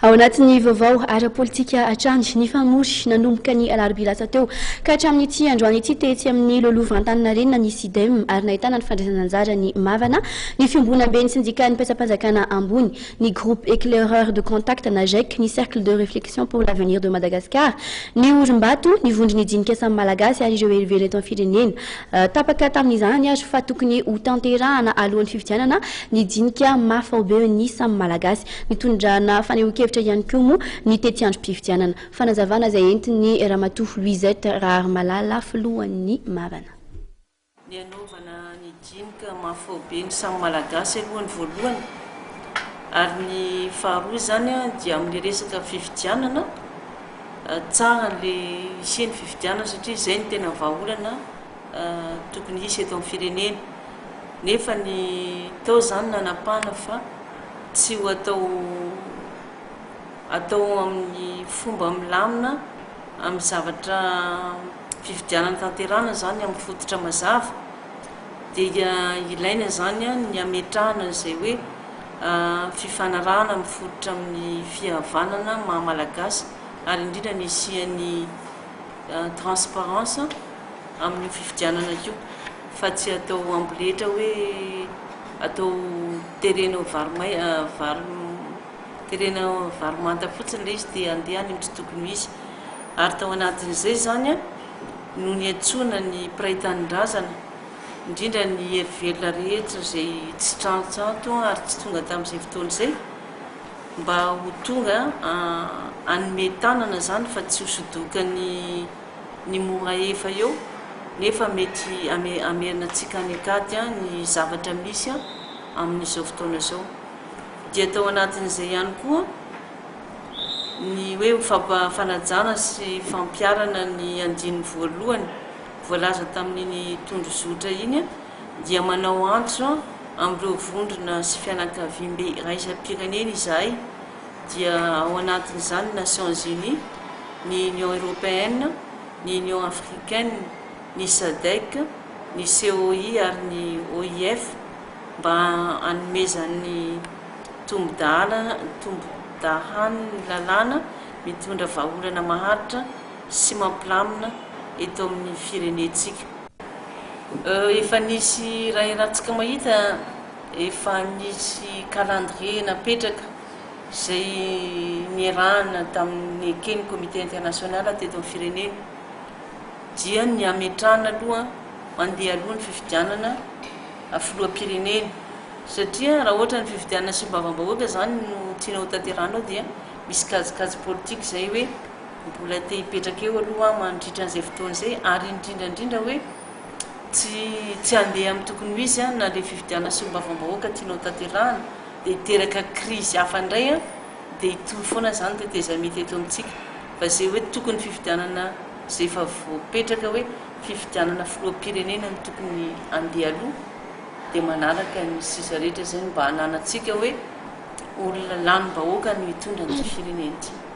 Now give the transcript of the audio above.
Ao anatin'ny vaovao ara-politika hatrany ny famory nanomboka ny alarobia lasa teo ka hatramin'ny ity androany ity tetsy amin'ny lolovan-taninarenina ny SIDEM ary nahitana ny fandraisana anjara ny mavana ny fiombona be ny syndicat ny petsapanjakana ambony ny groupe éclaireur de contact na GEC ny cercle de réflexion pour l'avenir de Madagascar ny orim-bato ny vondry ny jinika samy malagasy ary ireo helively eto amin'ny firenena tapaka tamin'izany ary fa tokony ho tanterahana alohan'ny fifidianana ny jinika mafaobe ny samy malagasy mitondrana fanehoan-kevitra ihany koa moa ny tety androm-pifidianana fanazavana izay entiny ramatoa Louisette Raharmalala filohan'ny mavana. Ny anaovana ny jinika mafaobe ny samy malagasy alohan'ny voalohany ary ny faharoa zany dia amin'ny resaka fifidianana tsara le iseny fifidianana satria izay ny tena vahaolana tokony hisy eto amin'ny firenena nefa ny tao zany nanapahana fa tsy ho atao amin'ny fomba milamina amin'ny zavatra fifidianana tanterahana zany amin'ny fototra mazava dia ilaina zany ny ametrahana izay hoe fifanarahana amin'ny fototra amin'ny fihavanana mahamalagasy ary indrindra ny isian'ny transparence amin'ny fifidianana io fa tsy atao amboletra hoe atao terena varomanta fotsiny le izy dia andehany amin'ny tsy tokony misy ary tao anatin'izay zany no ny antsoina ny piraitany-drazana indrindra ny herivelona rehetra izay tsy trantranto ary tsy tonga tamin'izay fotoana izay mba ho tonga anome tanana zany fa tsy hosodoka ny mora efa eo nefa mety amerina antsika any akady ny zavatra misy amin'izao fotoana izao dia tao anatin'izay ihany koa ny hoe fanajana sy fampiarana ny andiny voalohany voalaza tamin'iny tondrozotra iny dia manao antso amin'ireo vondrona sy fianakaviam-be raisam-pirenena izahay dia ao anatin'izany Nations Unies ny Union Européenne ny Union Africaine ny SADC ny COI ary ny OIF mba hanomezan'ny tombodahany lalàna mitondra vahaolana maharitra sy mampilamina eto amin'ny firenentsika. Efa nisy raha-ratsika mahita efa nisy calendrier napetraka izay nierahana tamin'ny ekeny comité international teto amin'ny firenena dia ny ametrahana aloha mandeha aloha ny fifidianana filoham-pirenena satria raha ohatra ny fifidianana sy mbavam-bahoaka zany no tianao tanterahana ao dia misy kajikajy politika izay hoe mbola te hipetraka eo aloha mandritra an'izay fotoana izay ary indrindrandrindra hoe tsy andeha amin'ny tokony misy na le fifidianana sy mbavam-bahoaka tianao tanterahana dia hiteraka crise hafa indray dia hitohy foana zany tetezamety eto amintsika fa zay hoe tokony fifidianana zay efa voapetraka hoe fifidianana filoham-pirenena no tokony andeha aloha dia manaraka ny sisa rehetra zay mba hananantsika hoe olona lanim-bahoaka ny mitondra ny firenena ity.